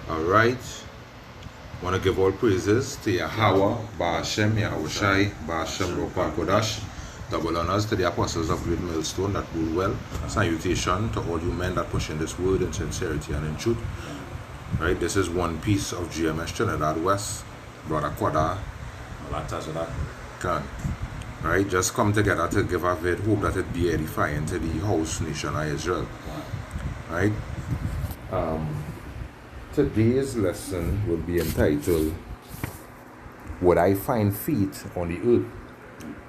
All right. Want to give all praises to Yahweh, Ba'ashem, Yahushai, Ba'ashem, Ruach Kodash. Double honors to the apostles of Great Millstone that rule well. Salutation to all you men that push in this word in sincerity and in truth. Right, this is one piece of GMS Trinidad West. Brother Quada. Can. Right, just come together to give a vid hope that it be edifying to the house nation of Israel. Right? Today's lesson will be entitled, Would I Find Feet on the Earth?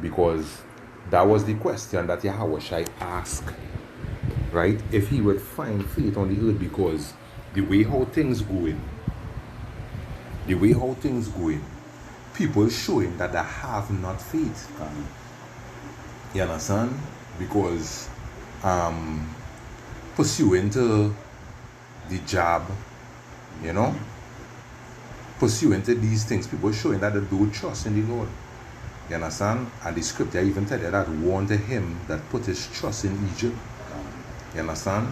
Because that was the question that Yahushai asked. Right? If he would find feet on the earth, because the way how things going, people showing that they have not faith. You understand? Because pursuing to the job, you know, pursuing to these things, people showing that they don't trust in the Lord. You understand? And the scripture even tell you that woe unto him that put his trust in Egypt. You understand?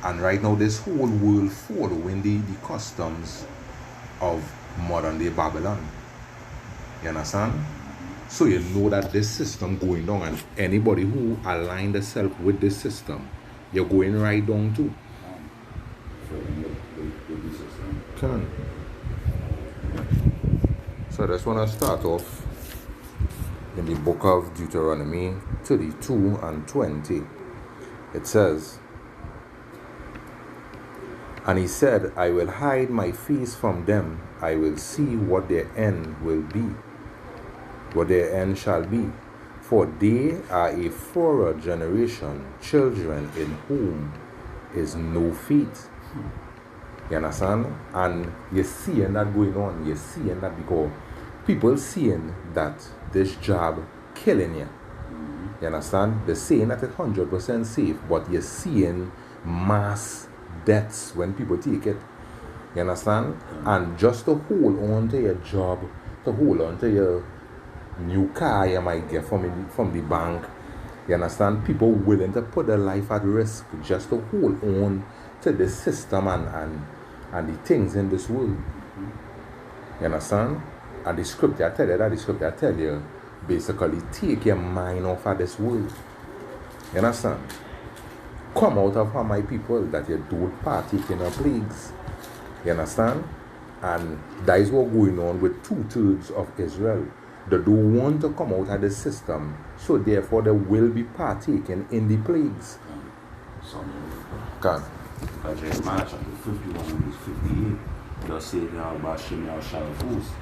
And right now this whole world following the customs of modern day Babylon. You understand? So you know that this system going down, and anybody who align themselves with this system, you're going right down too. Can. So I just want to start off in the book of Deuteronomy 32 and 20. It says, And he said, I will hide my face from them. I will see what their end will be, what their end shall be. For they are a forward generation, children in whom is no faith. You understand? And you're seeing that going on. You're seeing that because people seeing that this job killing you. You understand? They're saying that it's 100% safe, but you're seeing mass deaths when people take it. You understand? And just to hold on to your job, to hold on to your new car you might get from the bank, you understand? People willing to put their life at risk just to hold on to the system and the things in this world. You understand? And the scripture I tell you, basically take your mind off of this world. You understand? Come out of her, my people, that you don't partake in her plagues. You understand? And that is what going on with 2/3 of Israel. They don't want to come out of the system, so therefore they will be partaking in the plagues. Can. Jeremiah chapter 51 and verse 58, thus saith Yahweh Shemiah shall of hosts,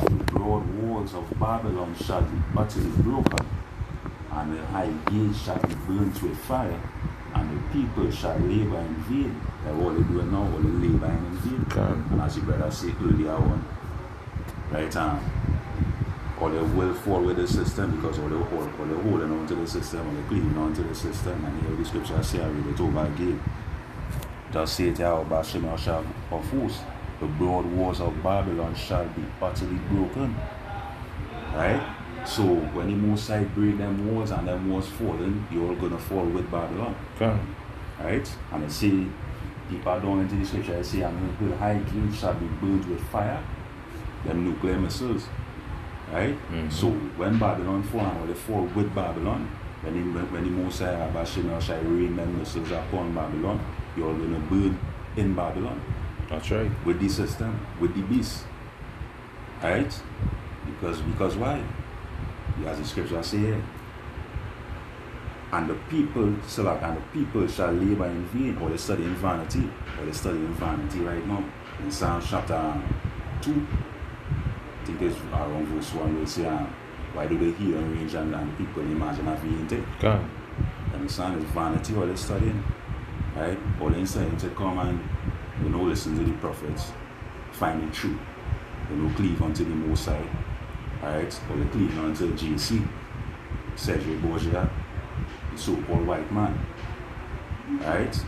the broad walls of Babylon shall be utterly broken, and the high gates shall be burnt with fire, and the people shall labor in vain. That's what they do now, all they labor in vain. And as the brother said earlier on, right, or they will fall with the system because all they're holding on to the system, or they're clinging on to the system, and here the scripture say, I read it over again. Thus saith Yahweh Shemiah shall of hosts, the broad walls of Babylon shall be utterly broken. Right? So when the Most High break them walls and them walls falling, you're all gonna fall with Babylon. Can. Right? And they say, deeper down into the scripture, they say, and the high gates shall be burned with fire, them nuclear missiles. Right? Mm-hmm. So when Babylon fall, and they fall with Babylon, when the Most High Shemiah shall rain them missiles upon Babylon, you're going to burn in Babylon. That's right. With the system, with the beast. Right? Because why? As the scripture say, and the people shall labor in vain, or they study in vanity, right now. In Psalm chapter 2, I think it's around verse 1, they say, why do they hear and range and people imagine a vain thing? And the Psalm is vanity, or they're studying. Right? All they studying to come and, listen to the prophets, find the truth, cleave unto the Most High. Right? Or they cleave unto JC, Cedric Borgia, the so-called white man. Right?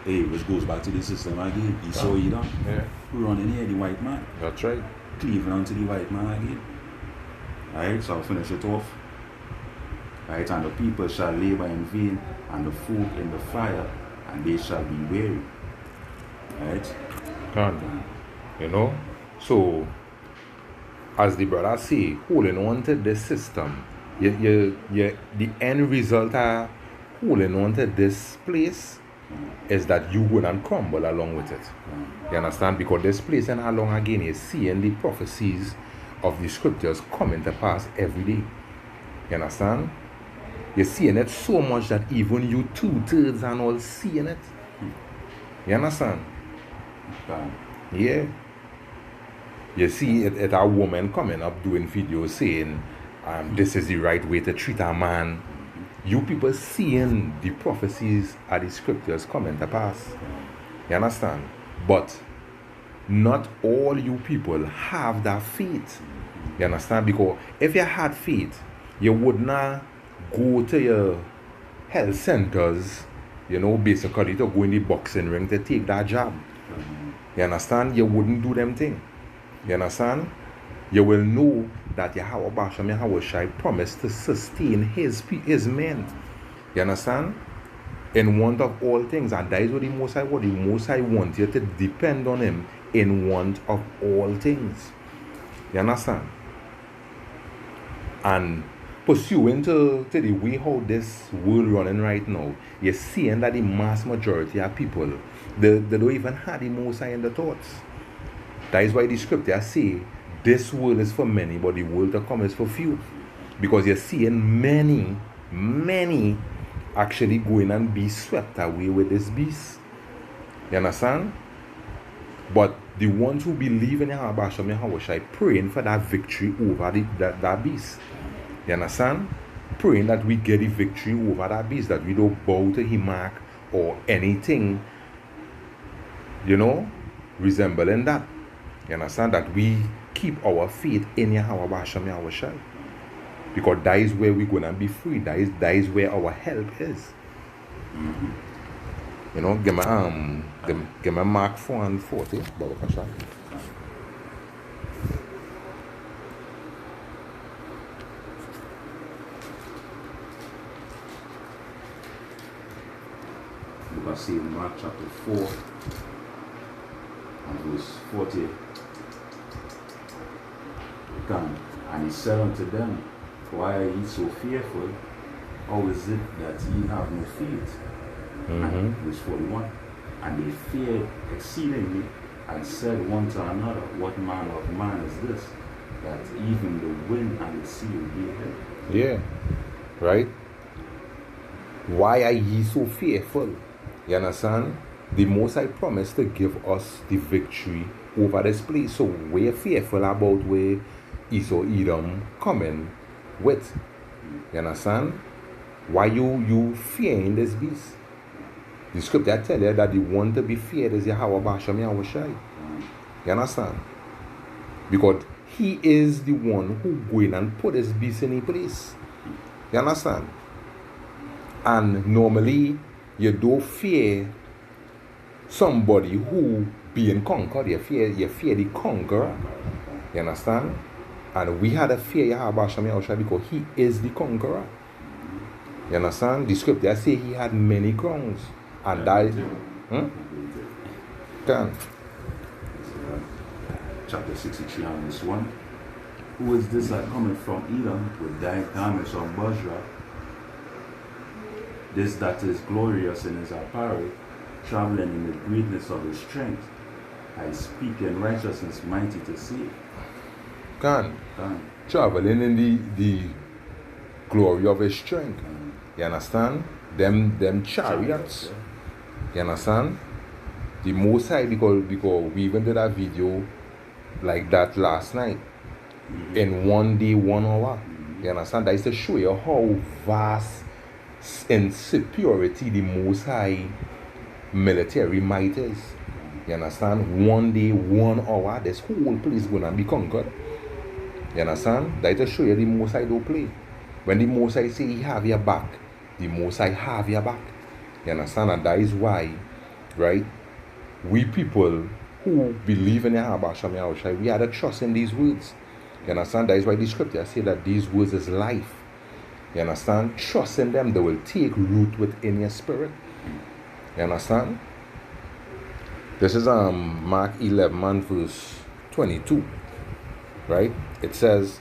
Hey, which goes back to the system again. Esau Edom. Yeah. Running here, the white man. That's right. Cleaving unto the white man again. Right? So I'll finish it off. Right? And the people shall labor in vain, and the folk in the fire, and they shall be weary. Right? Can. You know? So, as the brother say, holding on to this system, the end result of holding on to this place is that you go and crumble along with it. You understand? Because this place and how long again is seeing the prophecies of the scriptures coming to pass every day. You understand? You're seeing it so much that even you 2/3 and all seeing it. You understand? Yeah. You see it a woman coming up doing videos saying, this is the right way to treat a man. You people seeing the prophecies of the scriptures coming to pass. You understand? But not all you people have that faith. You understand? Because if you had faith, you would not go to your health centers, you know, basically to go in the boxing ring to take that job. You understand? You wouldn't do them thing. You understand? You will know that Yahweh Basham Yahweh Shai promised to sustain his men. You understand? In want of all things. And that is what the Most High want. The Most High wants you to depend on him in want of all things. You understand? And pursuing to the way how this world running right now, you're seeing that the mass majority of people, they don't even have the Most High in the thoughts. That is why the scripture say, this world is for many, but the world to come is for few. Because you're seeing many actually going and be swept away with this beast. You understand? But the ones who believe in Yahweh Shem Yahweh Shai praying for that victory over that beast. You understand? Praying that we get the victory over that beast, that we don't bow to him or anything, you know, resembling that. You understand? That we keep our faith in Yahweh Basham Yahweh Shai. Because that is where we're going to be free. That is where our help is. You know, give me Mark 4:40. Baruch Hashem. We see in Mark chapter 4 and verse 40. And he said unto them, why are ye so fearful? How is it that ye have no faith? And verse 41. And they feared exceedingly and said one to another, what manner of man is this, that even the wind and the sea obey him? Yeah. Right? Why are ye so fearful? You understand? The Most High promised to give us the victory over this place. So we're fearful about where Esau Edom coming with. You understand? Why you fearing this beast? The scripture tell you that the one to be feared is Yahweh Basham Yahweh Shai. You understand? Because he is the one who go in and put this beast in place. You understand? And normally you don't fear somebody who being conquered. You fear the conqueror. You understand? And we had to fear Yahweh Basham Yahweh Shai because he is the conqueror. You understand? The scripture say he had many crowns. And that chapter 63 and verse 1. Who is this that cometh from Edom with dyed garments on Bozrah? This that is glorious in his apparel, traveling in the greatness of his strength. I speak in righteousness, mighty to save. Traveling in the glory of his strength. You understand? Them chariots. You understand? The Most High, because we even did a video like that last night. In 1 day, 1 hour. You understand? That is to show you how vast in superiority the Most High military might is. You understand? 1 day, 1 hour, this whole place gonna be conquered. You understand? That is to show you the Most High don't play. When the Most High say he have your back, the Most High have your back. You understand? And that is why, right, we people who believe in Yahweh Shem Yahweh Shai, we have to trust in these words. You understand? That is why the scripture say that these words is life. You understand? Trust in them, they will take root within your spirit. You understand? This is Mark 11 verse 22, right? It says,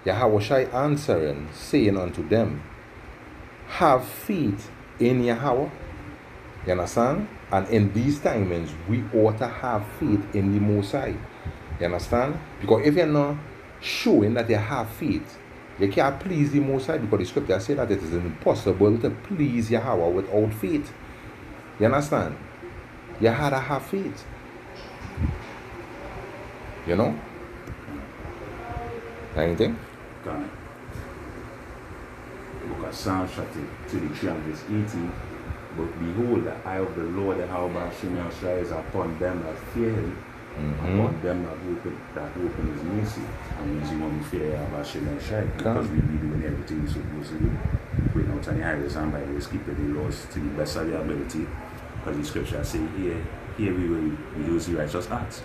Yahweh answering, saying unto them, have faith in Yahweh. You understand? And in these timings, we ought to have faith in the Most High. You understand? Because if you're not showing that you have faith, you can't please the Most High, because the scripture says that it is impossible to please Yahweh without faith. You understand? You had to have faith. You know? Anything? Got it. Book of Psalms chapter 33 and verse 18. But behold, the eye of the Lord, the Yahweh is upon them that fear him, upon them that open his mercy. And means you want to fear Yahweh, because we be doing everything we're supposed to do. Putting out any highways and byways, keeping the laws to the best of your ability. Because the scripture say here we will use the righteous acts.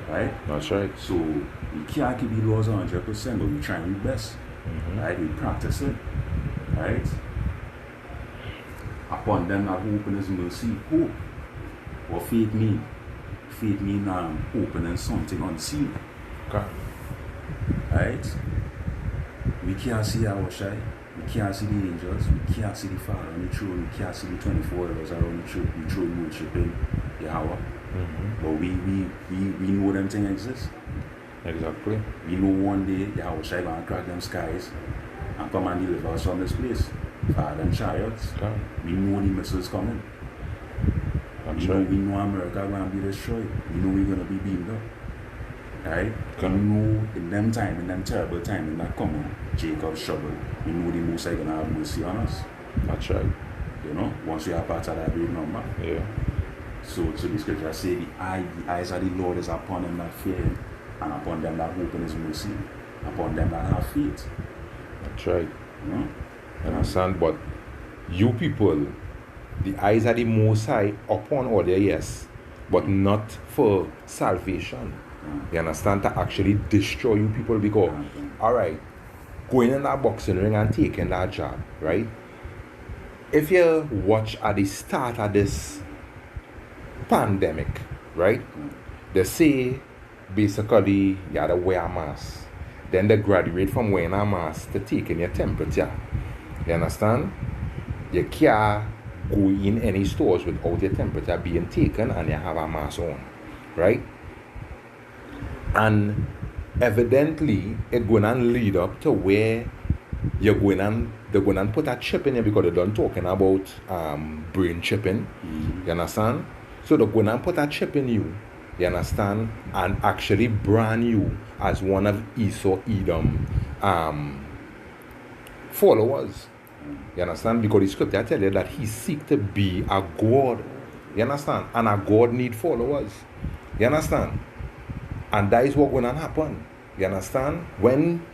Right? That's right. So we can't keep the laws 100%, but we try our best. Right? We practice it. Right? Upon them that hope in his mercy, hope. What faith mean? Faith mean opening something unseen. Okay. Right? We can't see our shy. We can't see the angels. We can't see the Father on the throne. We can't see the 24 hours around the throne worshiping Yahweh. But we know them things exist. Exactly. We know one day Yahweh shall go and crack them skies and come and deliver us from this place. Fire them chariots. Okay. We know the missiles coming. That's right. We know America going to be destroyed. We know we're going to be beamed up. Right? Okay. We know in them time, in them terrible time, in that coming, Jacob's trouble, we know the Most High going to have mercy on us. That's right. You know, once we are part of that big number. Yeah. So the scripture say the eyes of the Lord is upon them that fear him, and upon them that hope in his mercy, upon them that have faith. That's right. You know? You understand? But you people, the eyes of the Most High upon all there, yes, but not for salvation. You understand? To actually destroy you people, because, alright, going in that boxing ring and taking that job, right? If you watch at the start of this pandemic, right? They say basically you have to wear a mask. Then they graduate from wearing a mask to taking your temperature. You understand? You can't go in any stores without your temperature being taken and you have a mask on, right? And evidently it's going to lead up to where they're going to put a chip in you, because they're done talking about brain chipping. You understand? So they're going to put a chip in you, you understand, and actually brand you as one of Esau Edom followers. You understand? Because the scripture tells you that he seeks to be a God. You understand? And a God need followers. You understand? And that is what's going to happen. You understand? When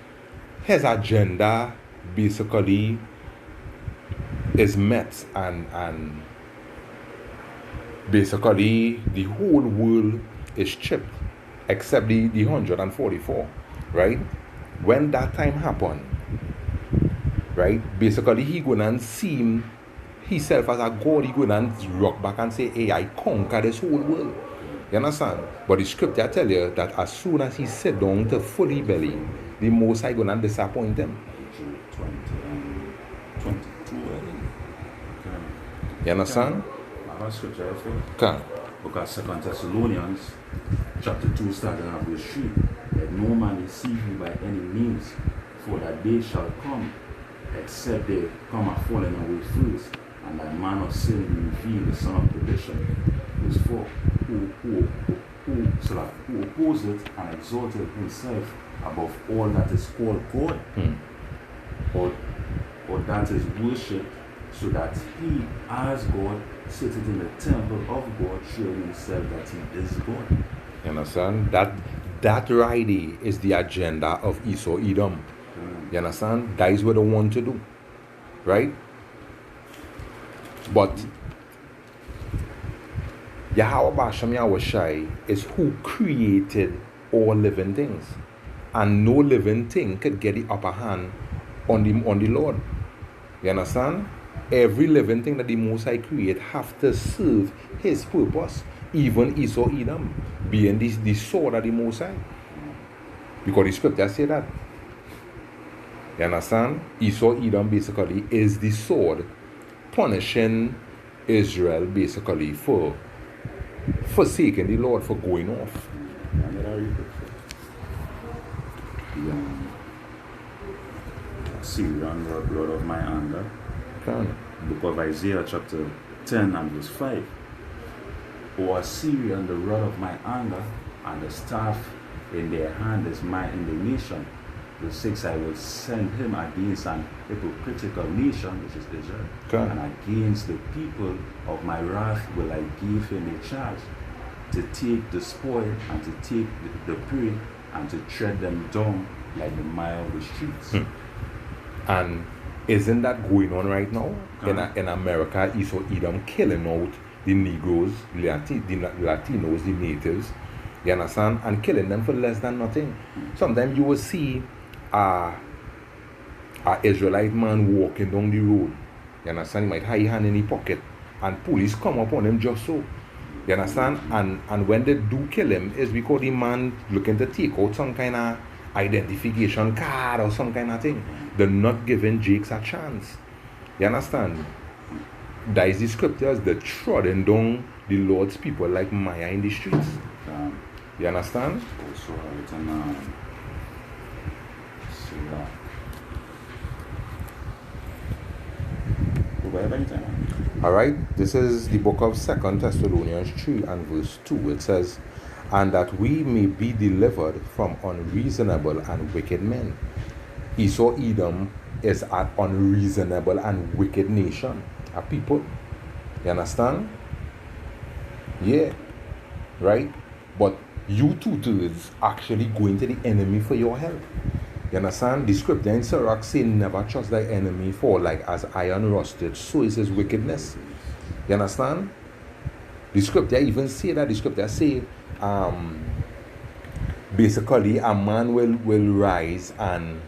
his agenda basically is met and basically the whole world is chipped except the 144, right? When that time happen, right, basically he gonna see himself as a God. He gonna rock back and say, hey, I conquer this whole world. You understand? But the scripture tell you that as soon as he sit down to fully belly, the Most High gonna disappoint him. 22. You understand? I have a scripture for you. Okay. Because 2 Thessalonians chapter 2 starting at verse 3. Let no man deceive you by any means, for that day shall come, except they come a falling away first, and that man of sin will reveal, the son of perdition. Verse 4. Who opposes and exalted himself above all that is called God, or that is worshipped, so that he, as God, sitteth in the temple of God, showing himself that he is God. You understand? That right there is the agenda of Esau Edom. You understand? That is what they want to do. Right? But Yahweh Bashem Yahushai is who created all living things. And no living thing could get the upper hand on the Lord. You understand? Every living thing that the Most High create have to serve his purpose. Even Esau Edom being the sword of the Most High. Because the scripture say that. You understand? Esau Edom basically is the sword punishing Israel basically for forsaking the Lord, for going off. Syrian, the blood of my anger. Book of Isaiah chapter 10 and verse 5. O Assyrian, the rod of my anger, and the staff in their hand is my indignation. Verse 6, I will send him against an hypocritical nation, which is Israel, and against the people of my wrath will I give him a charge, to take the spoil and to take the prey and to tread them down like the mire of the streets. And isn't that going on right now? In America, Esau Edom killing out the Negroes, the Latinos, the natives, you understand? And killing them for less than nothing. Sometimes you will see a Israelite man walking down the road. You understand? He might have his hand in his pocket and police come upon him just so. You understand? And when they do kill him, it's because the man looking to take out some kind of identification card or some kind of thing. They're not giving Jakes a chance. You understand? That is the scriptures, they're trodden down the Lord's people like Maya in the streets. You understand? Also, Alright, this is the book of 2 Thessalonians 3 and verse 2. It says, and that we may be delivered from unreasonable and wicked men. Esau Edom is an unreasonable and wicked nation, a people. You understand? Yeah. Right? But you 2/3 actually going to the enemy for your help. You understand? The scripture in Sirach say, never trust thy enemy, for like as iron rusted, so is his wickedness. You understand? The scripture even say that. The scripture say, basically a man will rise and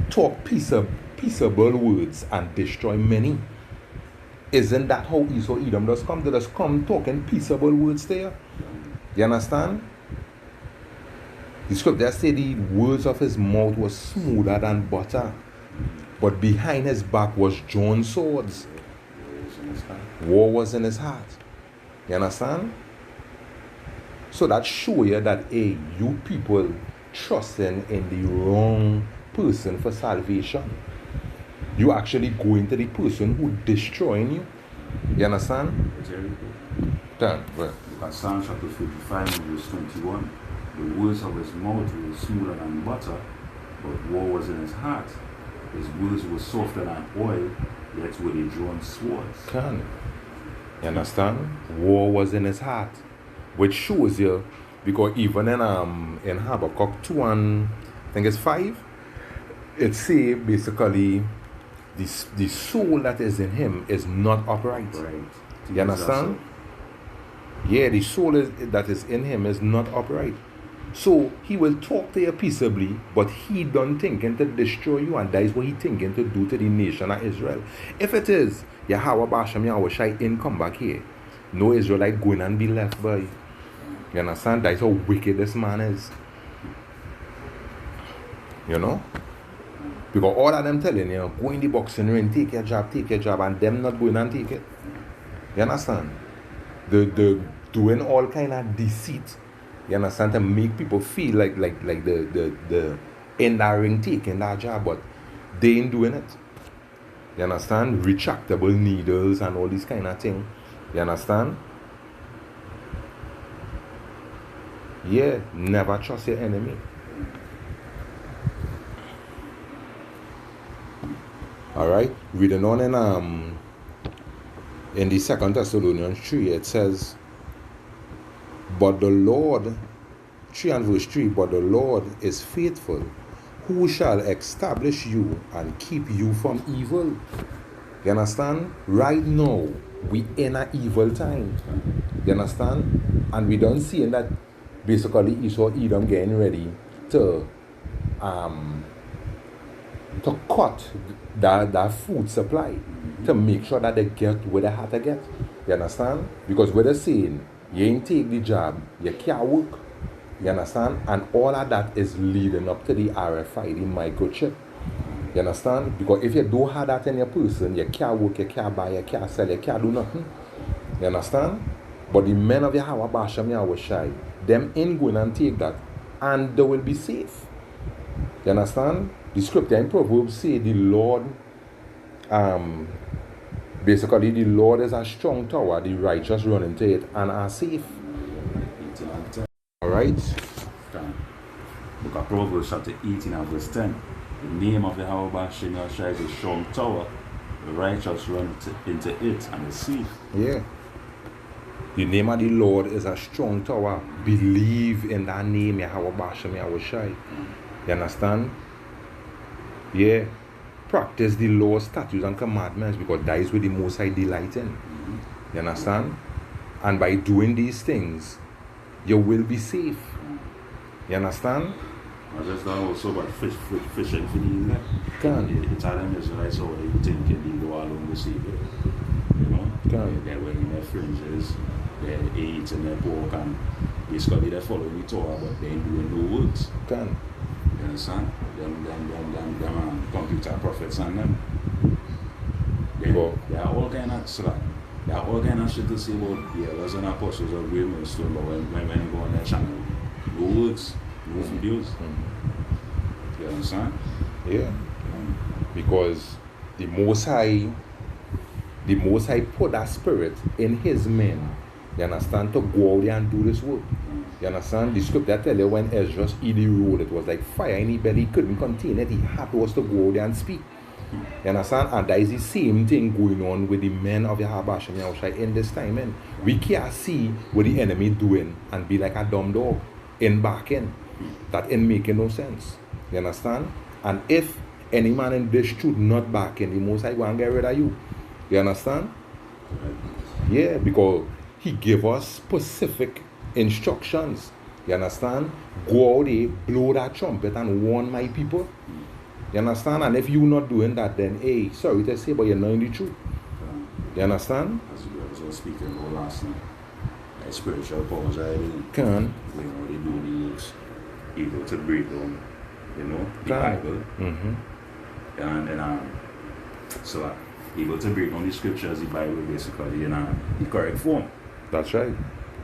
talk peaceable words and destroy many. Isn't that how Esau Edom does come? They just come talking peaceable words there. You understand? The scripture say the words of his mouth was smoother than butter, but behind his back was drawn swords. War was in his heart. You understand? So that show you that, hey, you people trusting in the wrong person for salvation. You actually going to the person who destroying you. You understand? Turn. Because Psalm chapter 55 verse 21, the words of his mouth were smoother than butter, but war was in his heart. His words were softer than oil, yet were they drawn swords. You understand? War was in his heart. Which shows you, because even in Habakkuk 2 and I think it's 5, it say basically the soul that is in him is not upright. You understand? Yeah, the soul that is in him is not upright. So he will talk to you peaceably, but he done thinking to destroy you, and that is what he thinking to do to the nation of Israel. If it is Yahweh Bashem Yahweh Shai in come back here, no Israelite going and be left by. You understand? That is how wicked this man is. You know? Because all of them telling you, go in the boxing ring, take your job, and them not going and take it. You understand? The doing all kind of deceit. You understand? To make people feel like the in that ring taking that job, but they ain't doing it. You understand? Retractable needles and all these kind of thing. You understand? Yeah, never trust your enemy. Alright, reading on in the 2 Thessalonians 3, it says, but the Lord, 3 and verse 3, but the Lord is faithful, who shall establish you and keep you from evil. You understand? Right now, we in an evil time. You understand? And we don't see that basically Esau Edom getting ready to to cut that food supply, to make sure that they get where they have to get. You understand? Because what they're saying, you ain't take the job, you can't work. You understand? And all of that is leading up to the RFID microchip. You understand? Because if you don't have that in your person, you can't work, you can't buy, you can't sell, you can't do nothing. You understand? But the men of Yahweh Basham Yahweh Shai, them ain't going and take that, and they will be safe. You understand? The scripture in Proverbs say the Lord, basically the Lord is a strong tower, the righteous run into it and are safe. Alright? Book of Proverbs chapter 18 and verse 10. The name of the Yahweh Basham Yahweh Shai is a strong tower, the righteous run into it and is safe. Yeah. The name of the Lord is a strong tower. Believe in that name, Yahweh Basham Yahweh Shai. You understand? Yeah. Practice the law, statutes, and commandments, because that is what the Most High delight in. You understand? And by doing these things, you will be safe. You understand? I just thought also about fishing for the net. It's all them Israelites over there, you think they go along the sea. You know? They're wearing their fringes, they're eating their pork, and basically they're following the Torah, but they ain't doing no works. You understand? Them computer prophets and them. There are all kind of stuff. There are all kind of shit to say about the elders and apostles of great milestone, but when you go on their channel, no words, no videos. You understand? Yeah. Because the Most High put that spirit in his men, you understand, to go out there and do this work. You understand? The scripture tell you when Ezra eat the road, it was like fire in his belly, he couldn't contain it, he had to go out there and speak. You understand? And that is the same thing going on with the men of Yahweh Basham Yahweh Shai in this time. Man. We can't see what the enemy doing and be like a dumb dog in back end. That ain't making no sense. You understand? And if any man in this truth not back in, the Most High go and get rid of you. You understand? Yeah, because he gave us specific instructions. You understand? Go out there, blow that trumpet and warn my people. You understand? And if you're not doing that, then hey, sorry to say, but you're not in the truth. You understand? As we were speaking about last night, spiritual powers are you know, they do the works, able to break down, you know, the Bible. And so able to break down the scriptures, the Bible basically in the correct form. That's right.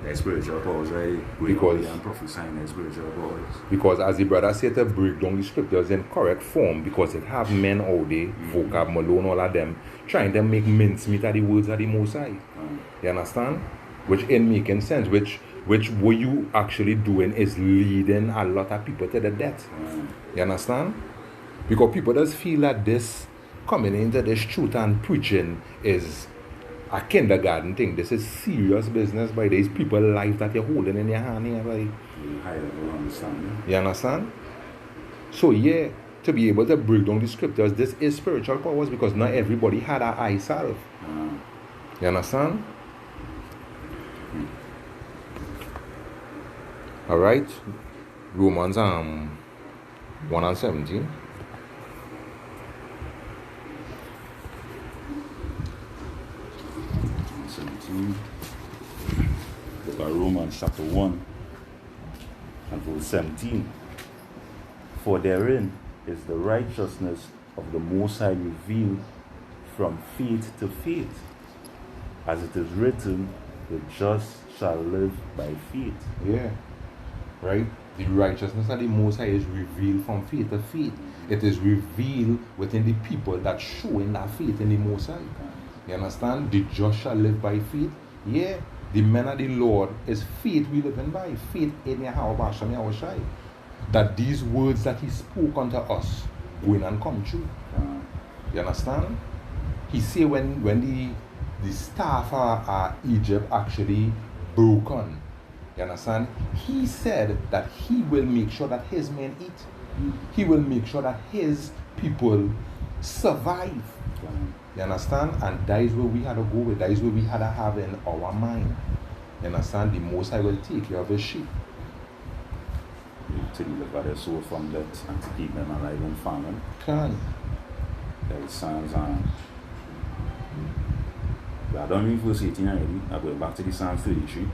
The spiritual powers, right? Because and prophesying the spiritual powers. Because as the brother said, to break down the scriptures in correct form, because it have men out there, Vocab, Malone, all of them, trying to make mincemeat of the words of the Most High. You understand? Which ain't making sense. Which what you actually doing is leading a lot of people to the death. You understand? Because people just feel that this coming into this truth and preaching is a kindergarten thing. This is serious business by these people life that you're holding in your hand here, like. You understand? So yeah, to be able to break down the scriptures, this is spiritual powers, because not everybody had an eye salve. You understand? Alright. Romans 1 and 17. Book of Romans chapter 1 and verse 17. For therein is the righteousness of the Most High revealed from faith to faith, as it is written, the just shall live by faith. Yeah. Right? The righteousness of the Most High is revealed from faith to faith. It is revealed within the people that showing that faith in the Most High. You understand? The just shall live by faith. Yeah. The men of the Lord is faith we live in by. Faith in Yahweh Basham Yahweh Shai. That these words that he spoke unto us going and come true. You understand? He say when the staff of Egypt actually broken. You understand? He said that he will make sure that his men eat. He will make sure that his people survive. You understand? And that is where we had to go with. That is where we had to have in our mind. You understand? The Most High will take care of his sheep. To deliver their soul from death and to keep them alive and famine. That is Psalms I don't read verse 18 already. I go back to the Psalm 33.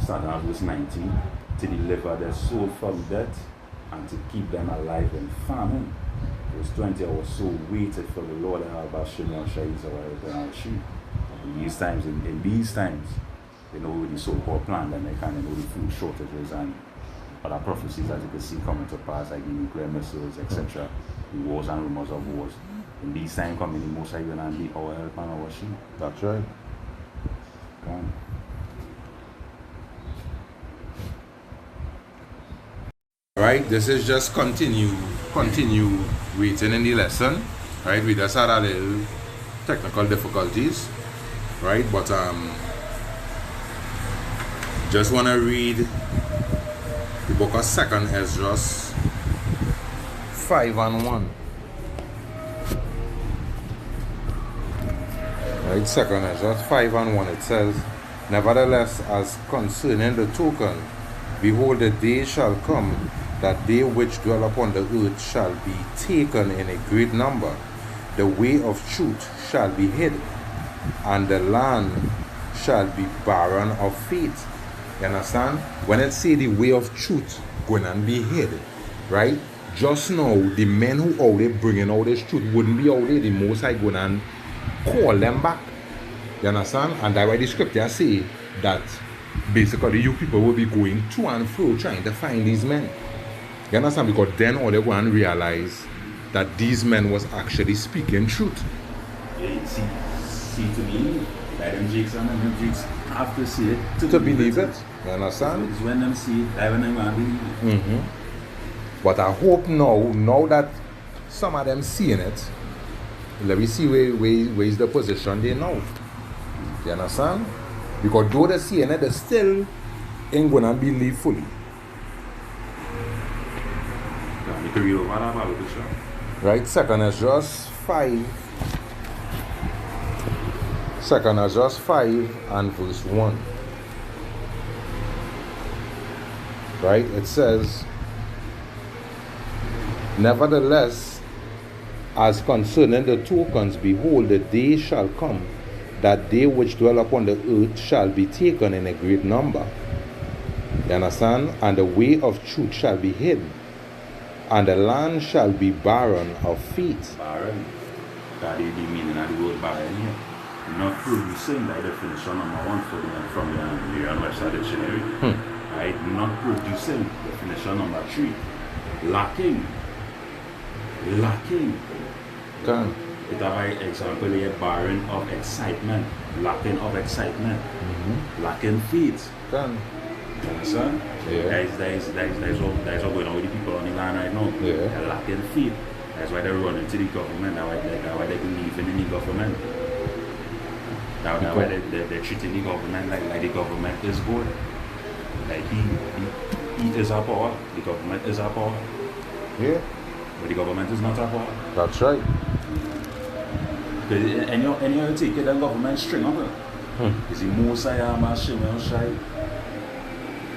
Starting at verse 19. To deliver their soul from death and to keep them alive in famine. Verse 20, I was so waited for the Lord about Shimon Shai's our sheep. In these times, they know the so-called plan, and they kind of know the food shortages and other prophecies as you can see coming to pass, like the nuclear missiles, etc. The wars and rumors of wars. In these times coming, the Most High will be our help and our sheep. That's right. Come. Right, this is just continue reading in the lesson. Right, we just had a little technical difficulties. Right, but just want to read the book of 2nd Ezra 5:1. Right, 2nd Ezra 5:1, it says, nevertheless, as concerning the token, behold, the day shall come that they which dwell upon the earth shall be taken in a great number. The way of truth shall be hid, and the land shall be barren of faith. You understand? When it say the way of truth going and be hid, right? Just now, the men who out there bringing out this truth wouldn't be out there. The Most High going and call them back. You understand? And that's why the scripture say that basically you people will be going to and fro trying to find these men. You understand? Because then all they go and realize that these men was actually speaking truth. Yeah, see to me, like them jigs and them jigs have to see it To believe it. You understand? It's when them see it, that's when them going to believe it. But I hope now that some of them seeing it, let me see where is the position they know. You understand? Because though they're seeing it, they still ain't gonna believe fully. You can read over that Bible, Bishop. Right? 2nd Ezra 5. 2nd Ezra 5 and verse 1. Right? It says, nevertheless, as concerning the tokens, behold, the day shall come that they which dwell upon the earth shall be taken in a great number. You understand? And the way of truth shall be hidden, and the land shall be barren of feet. Barren. That is the meaning of the word barren here. Not producing, like definition number 1 from the Merriam-Webster dictionary. Right? Not producing, definition number 3. Lacking. Can. It have example here, barren of excitement, lacking of excitement, lacking faith. Can. You understand? Yeah. That's what going on with the people on the land right now. Yeah. They're lacking faith. That's why they're running to the government. That's why they believe in the government. That's why they're treating the government like the government is good. Like he is our power, the government is our power. Yeah. But the government is not our power. That's right. And you take it, the government string up it. Is the Most High Shimon Shai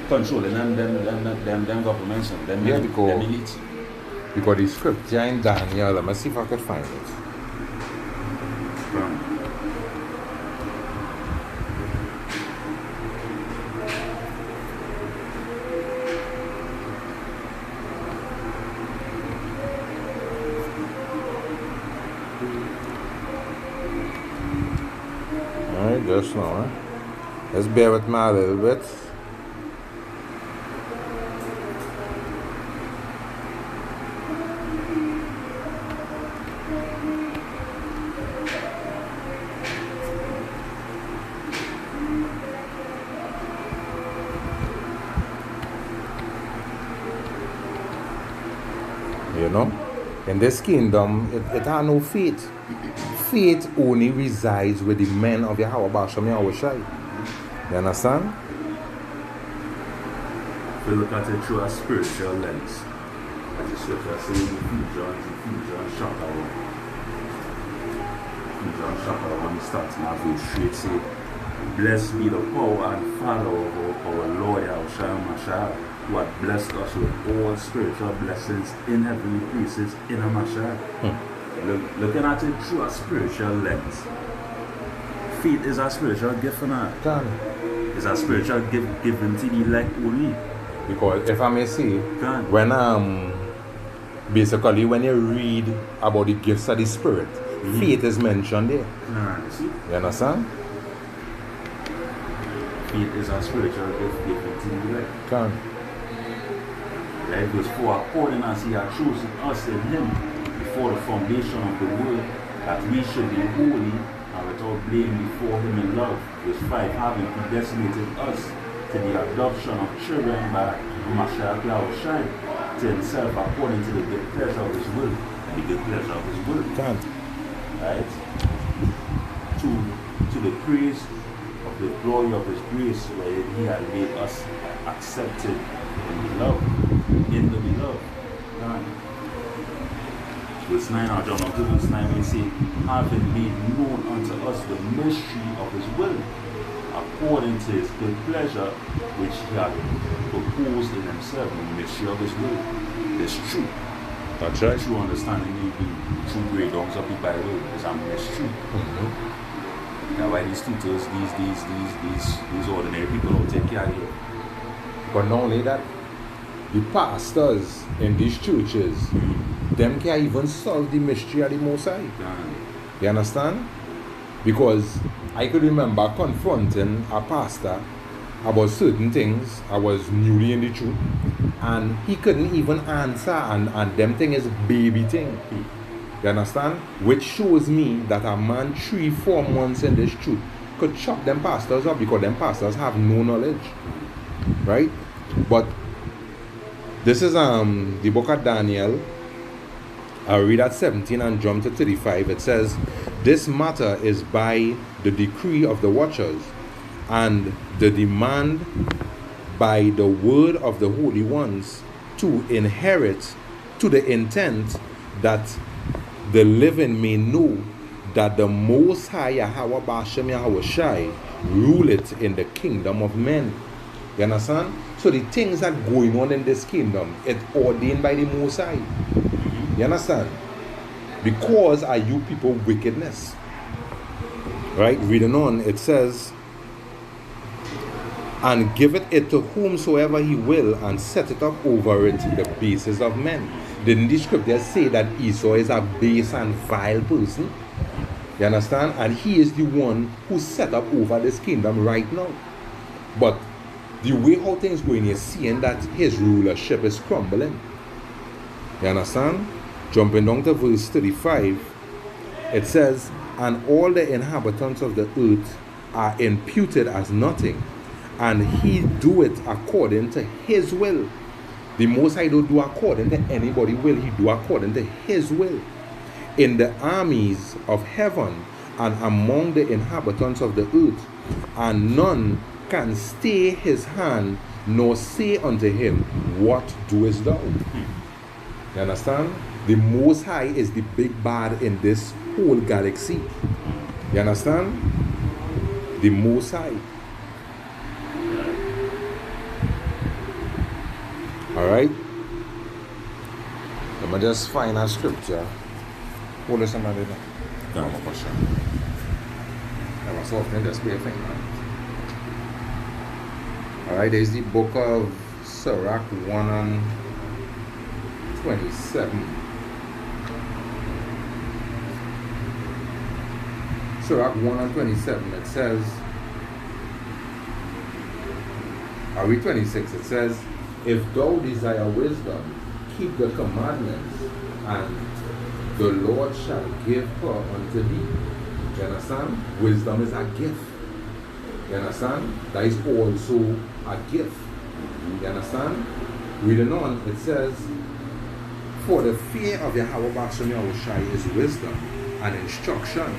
controlling them governments and them elites. Because the scripture in Daniel, let me see if I could find it. Alright, just now. Let's bear with me a little bit. You know, in this kingdom, it has no faith. Faith only resides with the men of Yahweh Basham Yahweh Shai. You understand? If you look at it through a spiritual lens, as the scripture says in Ephesians chapter 1. Ephesians chapter 1 starts in verse 3. It says, blessed be the power and Father of our Lord Yahushua Mashiach, who hath blessed us with all spiritual blessings in heavenly places in a Mashiach. looking at it through a spiritual lens, faith is a spiritual gift or not? Can. It's a spiritual gift given to the elect only. Because if I may say, Can. when basically when you read about the gifts of the Spirit, faith is mentioned there. See? You understand? Faith is a spiritual gift given to the elect. Can. Right? Verse 4, according as he had chosen us in him before the foundation of the world, that we should be holy and without blame before him in love. Verse 5, having predestinated us to the adoption of children by Mashiach Yahushua to himself according to the good pleasure of his will. The good pleasure of his will. Can. Right? To the praise of the glory of his grace, where he had made us accepted in the love, in the beloved. Right? Verse 9, I'll jump on to verse 9, we say, having made known unto us the mystery of his will, according to his good pleasure, which he had proposed in himself, the mystery of his will. This truth. That's right. True understanding, the true breakdowns of the Bible is a mystery. That's why these tutors, these ordinary people don't take care of it. But not only that, the pastors in these churches, them can't even solve the mystery of the Most High. You understand? Because I could remember confronting a pastor about certain things. I was newly in the truth, and he couldn't even answer, and them thing is baby thing. You understand? Which shows me that a man 3-4 months in this truth could chop them pastors up, because them pastors have no knowledge. Right? But this is the book of Daniel. I'll read at 17 and jump to 35. It says, this matter is by the decree of the watchers, and the demand by the word of the holy ones, to inherit, to the intent that the living may know that the Most High Yahweh Bashem Yahushai ruleth in the kingdom of men. You understand? So the things that going on in this kingdom, it's ordained by the Most High. You understand? Because are you people wickedness. Right? Reading on, it says, and giveth it to whomsoever he will, and set it up over it the bases of men. Didn't the scriptures say that Esau is a base and vile person? You understand? And he is the one who set up over this kingdom right now. But the way how things going, you're seeing that his rulership is crumbling. You understand? Jumping down to verse 35, it says, and all the inhabitants of the earth are imputed as nothing, and he do it according to his will. The Most High don't do according to anybody's will, he do according to his will. In the armies of heaven and among the inhabitants of the earth, and none can stay his hand, nor say unto him, what doest thou? You understand? The Most High is the big bad in this whole galaxy. You understand? The Most High. Alright? Let me just find a scripture. Hold on, somebody there. No, I'm not sure. I was often just be a thing. Alright, there's the book of Sirach 1 and 27. Sirach 1 and 27, it says, I read 26, it says, if thou desire wisdom, keep the commandments, and the Lord shall give her unto thee. You understand? Wisdom is a gift. You understand? That is also a gift. You understand? Reading on, it says, for the fear of Yahweh Bashem Yahushai is wisdom and instruction,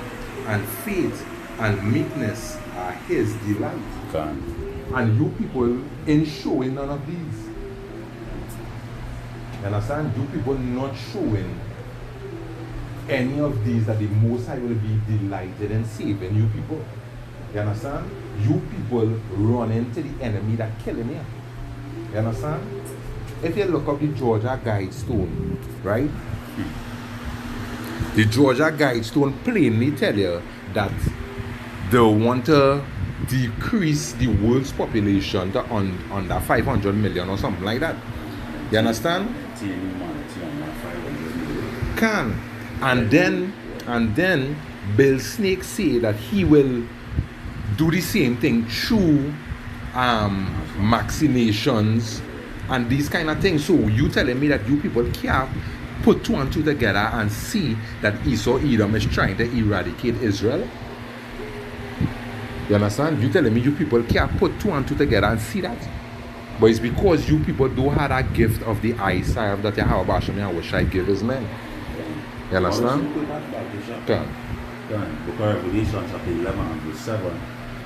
and faith and meekness are his delight. Okay. And you people ain't showing none of these. You understand? You people not showing any of these, that the Most High will be delighted in saving you people. You understand? You people run into the enemy that killing you. You understand? If you look up the Georgia Guidestone, right? The Georgia Guidestone plainly tell you that they want to decrease the world's population to under 500 million or something like that. You understand? Can. And then Bill Snake say that he will do the same thing through vaccinations and these kind of things. So you telling me that you people can't put two and two together and see that Esau Edom is trying to eradicate Israel? You understand? You telling me you people can't put two and two together and see that? But it's because you people don't have that gift of the eyesight that Yahweh Bashem Yahweh give his men. You understand? Because Revelation chapter 11 and verse 7,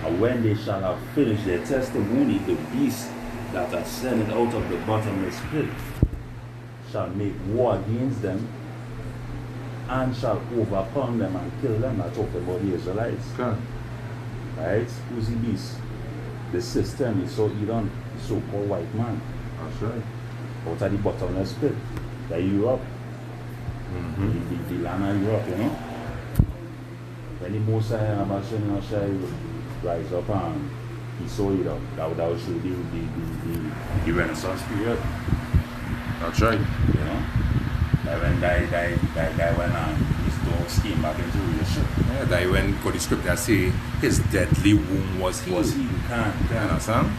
and when they shall have finished their testimony, the beast that ascended out of the bottomless pit shall make war against them and shall overcome them and kill them. I talk about the Israelites. Right? Who's the beast? The system is so Edom, the so-called white man. That's right. Out of the bottomless pit. The Europe. The land of Europe, you know. When the Mosiah and Abashon shall rise up and he saw it up, that would show the Renaissance period. That's right. You know? That when that when his dogs came back into leadership. Yeah, that when God the scripture say his deadly wound was healed. You can't. You understand?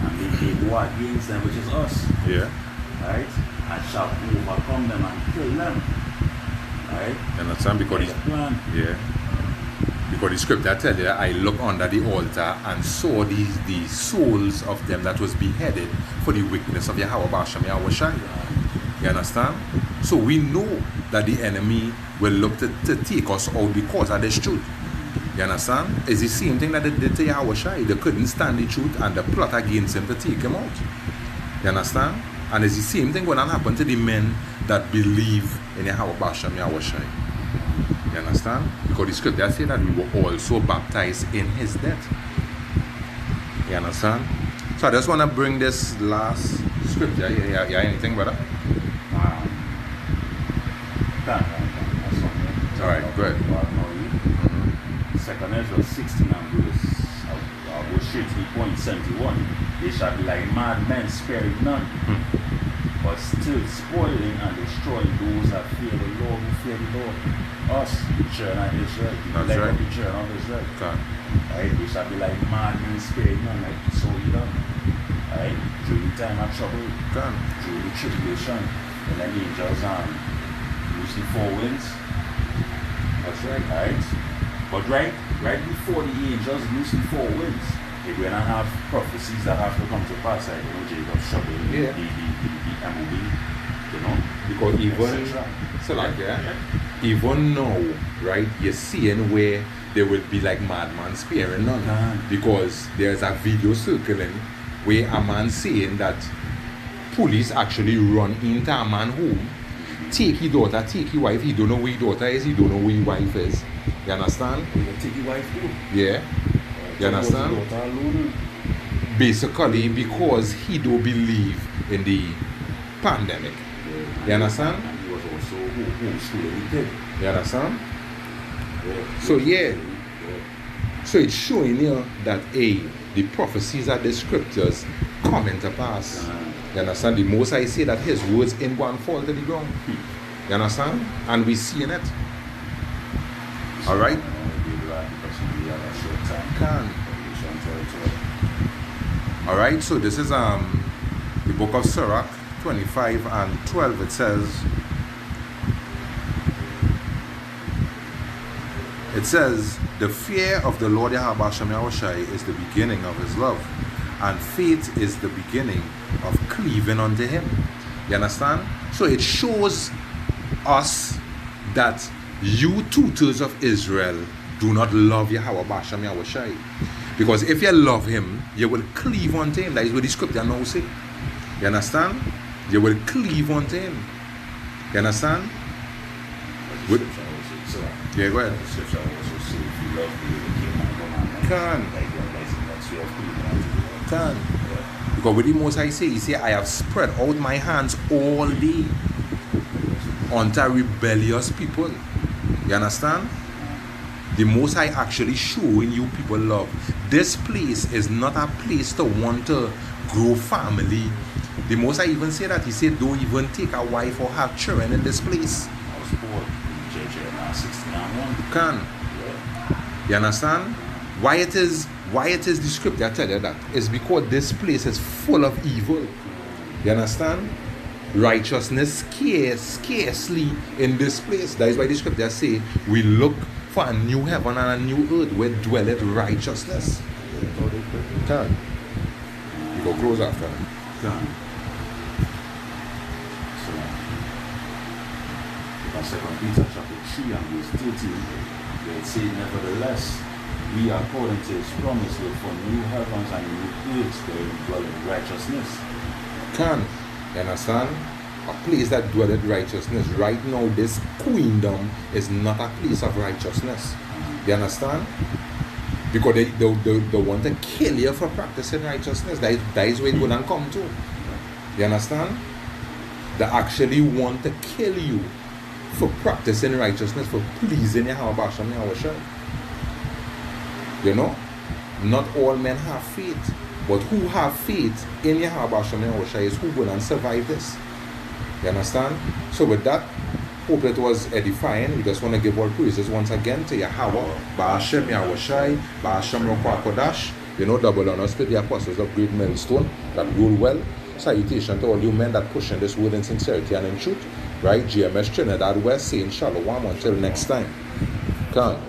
And they war against them, which is us. Yeah. Right? And shall overcome them and kill them. Right? You understand? Because the scripture tell you, I looked under the altar and saw the souls of them that was beheaded for the wickedness of Yahweh Bashem Yahweh Shai. You understand? So we know that the enemy will look to take us out because of this truth. You understand? It's the same thing that they did to Yahweh Shai. They couldn't stand the truth and they plot against him to take him out. You understand? And it's the same thing going to happen to the men that believe in Yahweh Bashem Yahweh Shai. You understand? Because the scripture says that we were also baptized in his death. You understand? So I just want to bring this last scripture. Yeah, anything, brother? Alright, good. Second Ezra 16 and verse, I'll go straight to the point, 71. They shall be like madmen, sparing none, but still spoiling and destroying those that fear the Lord, who fear the Lord. Us, the children of Israel, That's like right. the children of Israel. Okay. Right? They shall be like madmen, sparing none, like Esau Edom. Right? During the time of trouble, Okay. during the tribulation, when the angels use the four winds. That's right. Right? But right before the angels use the four winds, they're going to have prophecies that have to come to pass, like, you know, Jacob shoveling the MOB, you know? Because even, even now, right, you're seeing where they will be like madman sparing none. Because there's a video circling where a man saying that police actually run into a man home, take his daughter, take his wife. He don't know where his daughter is, he don't know where his wife is. You understand? Take his wife too. Yeah. You understand? Basically because he don't believe in the pandemic. You understand? And he was also homeschooling the kid. You understand? So so it's showing you that the prophecies of the scriptures come into pass. You understand? The most I say that his words ain't going to fall to the ground. You understand? And we seeing it. Alright? Alright, so this is the book of Sirach 25 and 12. It says, the fear of the Lord Yahweh Bashem Yahweh Shai is the beginning of his love, and faith is the beginning of cleaving unto him. You understand? So it shows us that you 2/3 of Israel do not love Yahweh Bashem Yahweh Shai. Because if you love him, you will cleave unto him. That is what the scripture now say. You understand? You will cleave unto him. You understand? Yeah, go ahead. Can. Because with the most I say, he say, I have spread out my hands all day unto rebellious people. You understand? The Most High actually showing you people love. This place is not a place to want to grow family. The Most High even said that. He said, don't even take a wife or have children in this place. I was born in JJ 69. You can. Yeah. You understand? Why it is the scripture tell you that? It's because this place is full of evil. You understand? Righteousness scarcely in this place. That is why the scripture say we look for a new heaven and a new earth where dwelleth righteousness. Can. You go close after. Can. So, 2 Peter chapter 3 and verse 13, where it says, nevertheless, we according to his promise look for new heavens and new earths where dwelleth righteousness. Can. You understand? A place that dwelleth righteousness. Right now, this queendom is not a place of righteousness. You understand? Because they want to kill you for practicing righteousness. That is where it wouldn't come to. You understand? They actually want to kill you for practicing righteousness, for pleasing Yahweh Hashem Yahushua. You know? Not all men have faith. But who have faith in Yahweh Hashem Yahushua is who will survive this. You understand? So with that, hope it was edifying. We just want to give all praises once again to Yahweh, Ba'ashem Yahushai, Ba'ashem Rokwa Kodash. You know, double honors to the apostles of Great Millstone that rule well. Salutation to all you men that push in this word in sincerity and in truth. Right? GMS Trinidad West saying shalom until next time. Come.